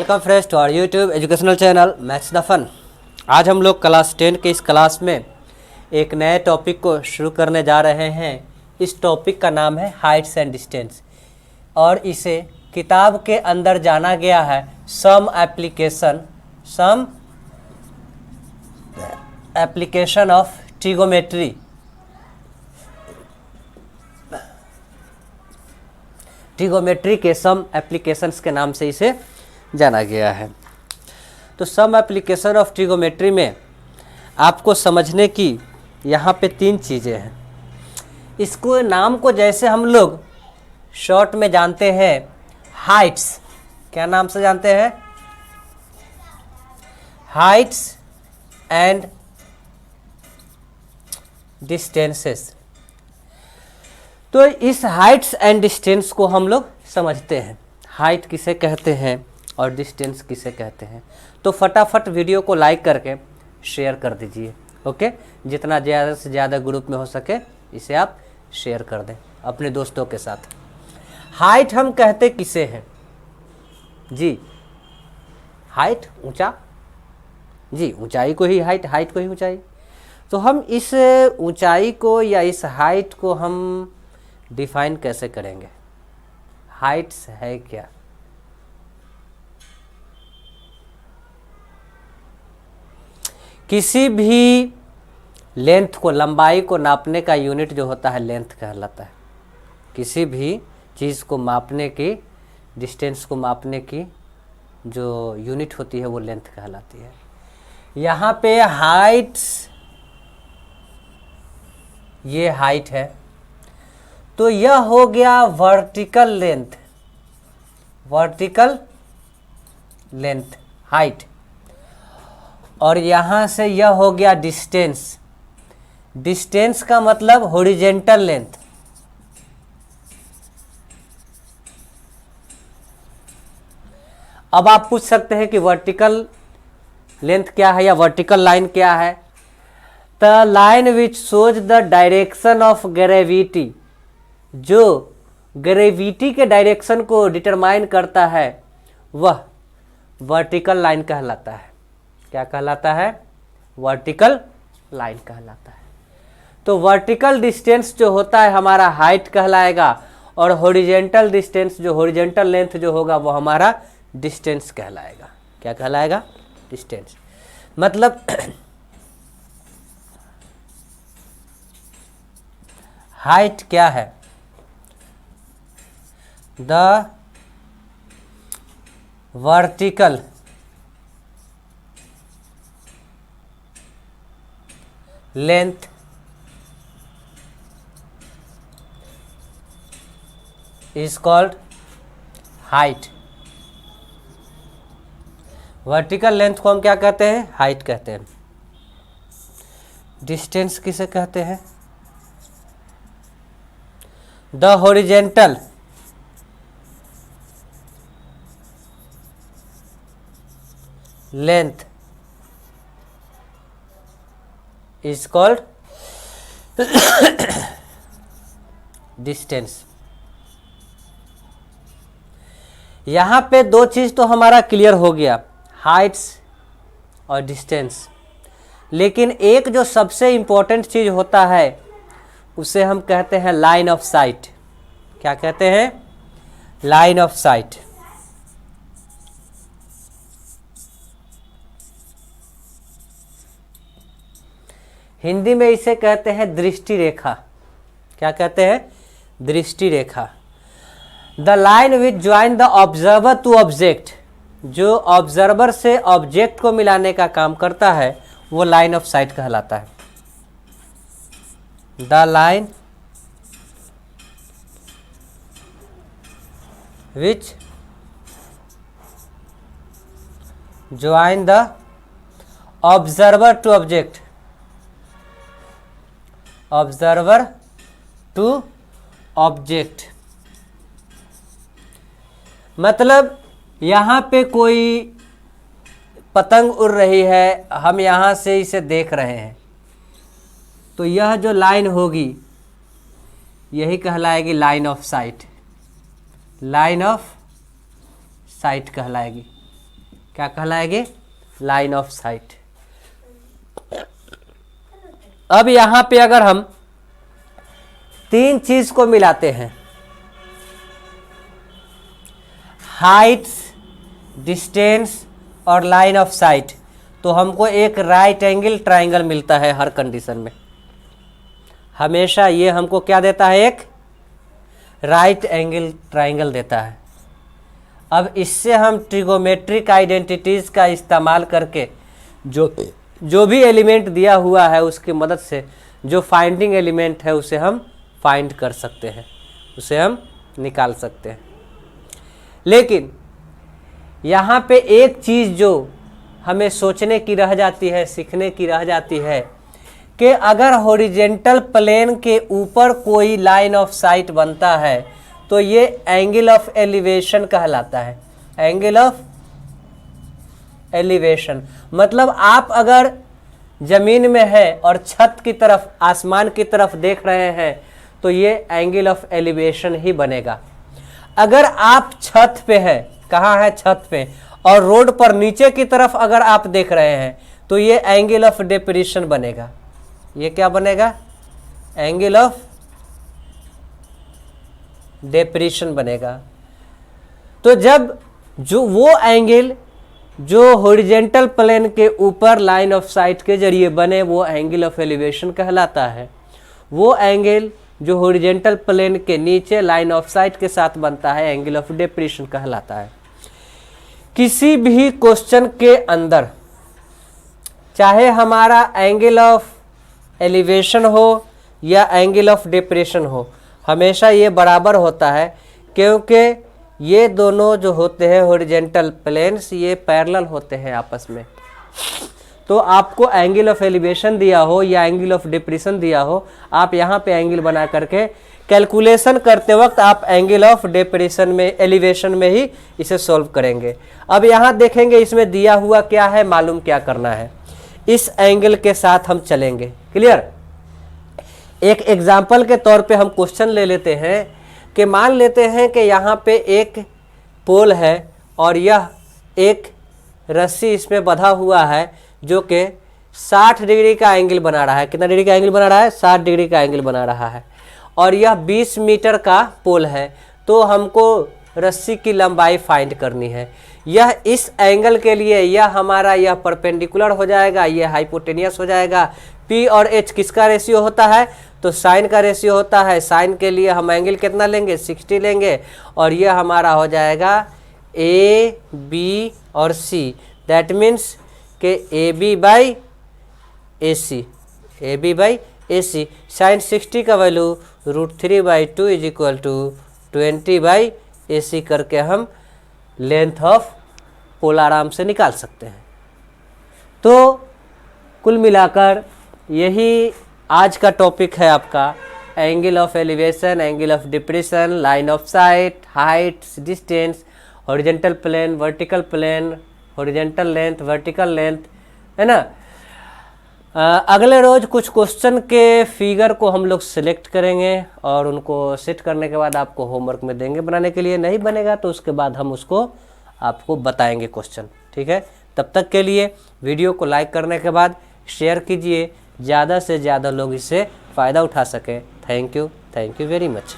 Welcome friends to our YouTube educational channel maths the fun. आज हम लोग class 10 के इस क्लास में एक नए टॉपिक को शुरू करने जा रहे हैं। इस टॉपिक का नाम है हाइट्स एंड डिस्टेंस और इसे किताब के अंदर जाना गया है some application of trigonometry. Trigonometry के सम एप्लीकेशंस के नाम से इसे जाना गया है। तो सम एप्लीकेशन ऑफ ट्रिगोमेट्री में आपको समझने की यहाँ पे 3 चीज़ें हैं। इसको नाम को जैसे हम लोग शॉर्ट में जानते हैं हाइट्स, क्या नाम से जानते हैं? Heights and distances. तो इस हाइट्स एंड डिस्टेंस को हम लोग समझते हैं, हाइट किसे कहते हैं और डिस्टेंस किसे कहते हैं। तो फटाफट वीडियो को लाइक करके शेयर कर दीजिए। ओके, जितना ज़्यादा से ज़्यादा ग्रुप में हो सके इसे आप शेयर कर दें अपने दोस्तों के साथ। हाइट हम कहते किसे हैं जी? हाइट ऊंचा जी, ऊंचाई को ही हाइट, हाइट को ही ऊंचाई। तो हम इस ऊंचाई को या इस हाइट को हम डिफाइन कैसे करेंगे? हाइट्स है क्या? किसी भी लेंथ को, लंबाई को नापने का यूनिट जो होता है लेंथ कहलाता है। किसी भी चीज़ को मापने की, डिस्टेंस को मापने की जो यूनिट होती है वो लेंथ कहलाती है। यहाँ पे हाइट्स, ये हाइट है तो यह हो गया vertical length, vertical length height. और यहाँ से यह हो गया डिस्टेंस, डिस्टेंस का मतलब हॉरिजेंटल लेंथ। अब आप पूछ सकते हैं कि वर्टिकल लेंथ क्या है या वर्टिकल लाइन क्या है? The line which shows the direction of gravity, जो ग्रेविटी के डायरेक्शन को डिटरमाइन करता है वह वर्टिकल लाइन कहलाता है। क्या कहलाता है? वर्टिकल लाइन कहलाता है। तो वर्टिकल डिस्टेंस जो होता है हमारा हाइट कहलाएगा और हॉरिजेंटल डिस्टेंस, जो हॉरिजेंटल लेंथ जो होगा वो हमारा डिस्टेंस कहलाएगा। क्या कहलाएगा? डिस्टेंस। मतलब हाइट क्या है? The vertical length is called height. Vertical length को हम क्या कहते हैं? हाइट कहते हैं। डिस्टेंस किसे कहते हैं? The horizontal length is called distance. यहां पे 2 चीज तो हमारा क्लियर हो गया, हाइट्स और डिस्टेंस। लेकिन एक जो सबसे इंपॉर्टेंट चीज होता है उसे हम कहते हैं लाइन ऑफ साइट। क्या कहते हैं? Line of site. हिंदी में इसे कहते हैं दृष्टि रेखा। क्या कहते हैं? दृष्टि रेखा। The line which join the observer to object, जो ऑब्जर्वर से ऑब्जेक्ट को मिलाने का काम करता है वो लाइन ऑफ साइट कहलाता है। The line which join the observer to object, observer to object. मतलब यहाँ पे कोई पतंग उड़ रही है, हम यहाँ से इसे देख रहे हैं, तो यह जो लाइन होगी यही कहलाएगी line of sight. Line of sight कहलाएगी। क्या कहलाएगी? Line of sight. अब यहां पे अगर हम तीन चीज को मिलाते हैं, हाइट्स, डिस्टेंस और लाइन ऑफ साइट, तो हमको एक राइट एंगल ट्राइंगल मिलता है हर कंडीशन में। हमेशा ये हमको क्या देता है? एक राइट एंगल ट्राइंगल देता है। अब इससे हम ट्रिगोमेट्रिक आइडेंटिटीज का इस्तेमाल करके जो भी एलिमेंट दिया हुआ है उसकी मदद से जो फाइंडिंग एलिमेंट है उसे हम फाइंड कर सकते हैं, उसे हम निकाल सकते हैं। लेकिन यहाँ पे एक चीज़ जो हमें सोचने की रह जाती है, सीखने की रह जाती है कि अगर हॉरिजेंटल प्लेन के ऊपर कोई लाइन ऑफ साइट बनता है तो ये एंगल ऑफ एलिवेशन कहलाता है। एंगल ऑफ एलिवेशन मतलब आप अगर जमीन में है और छत की तरफ, आसमान की तरफ देख रहे हैं तो ये एंगल ऑफ एलिवेशन ही बनेगा। अगर आप छत पे हैं, कहाँ है? छत पे, और रोड पर नीचे की तरफ अगर आप देख रहे हैं तो ये एंगल ऑफ डेप्रेशन बनेगा। ये क्या बनेगा? एंगल ऑफ डेप्रेशन बनेगा। तो जब जो वो एंगल जो हॉरिजेंटल प्लेन के ऊपर लाइन ऑफ साइट के जरिए बने वो एंगल ऑफ एलिवेशन कहलाता है। वो एंगल जो हॉरिजेंटल प्लेन के नीचे लाइन ऑफ साइट के साथ बनता है एंगल ऑफ डेप्रेशन कहलाता है। किसी भी क्वेश्चन के अंदर चाहे हमारा एंगल ऑफ एलिवेशन हो या एंगल ऑफ डेप्रेशन हो, हमेशा ये बराबर होता है, क्योंकि ये दोनों जो होते हैं हॉरिजेंटल प्लेन्स ये पैरेलल होते हैं आपस में। तो आपको एंगल ऑफ एलिवेशन दिया हो या एंगल ऑफ डिप्रेशन दिया हो, आप यहाँ पे एंगल बना करके कैलकुलेशन करते वक्त आप एंगल ऑफ डिप्रेशन में, एलिवेशन में ही इसे सॉल्व करेंगे। अब यहाँ देखेंगे इसमें दिया हुआ क्या है, मालूम क्या करना है। इस एंगल के साथ हम चलेंगे। क्लियर? एक एग्जाम्पल के तौर पे हम क्वेश्चन ले लेते हैं कि मान लेते हैं कि यहाँ पे एक पोल है और यह एक रस्सी इसमें बंधा हुआ है जो कि 60 डिग्री का एंगल बना रहा है। कितना डिग्री का एंगल बना रहा है? 60 डिग्री का एंगल बना रहा है। और यह 20 मीटर का पोल है। तो हमको रस्सी की लंबाई फाइंड करनी है। यह इस एंगल के लिए यह हमारा यह परपेंडिकुलर हो जाएगा, यह हाइपोटेनियस हो जाएगा। पी और एच किसका रेशियो होता है? तो साइन का रेशियो होता है। साइन के लिए हम एंगल कितना लेंगे? 60 लेंगे। और यह हमारा हो जाएगा ए बी और सी। दैट मीन्स के A B by A C, A B by A C. Sine 60 का value √3/2 is equal to 20/AC करके हम लेंथ ऑफ पोल आराम से निकाल सकते हैं। तो कुल मिलाकर यही आज का टॉपिक है आपका, angle of elevation, angle of depression, line of sight, heights, distance, horizontal plane, vertical plane, horizontal length, vertical length, है ना। अगले रोज कुछ क्वेश्चन के फिगर को हम लोग सिलेक्ट करेंगे और उनको सेट करने के बाद आपको होमवर्क में देंगे बनाने के लिए। नहीं बनेगा तो उसके बाद हम उसको आपको बताएंगे क्वेश्चन। ठीक है, तब तक के लिए वीडियो को लाइक करने के बाद शेयर कीजिए, ज़्यादा से ज़्यादा लोग इससे फ़ायदा उठा सकें। Thank you very much.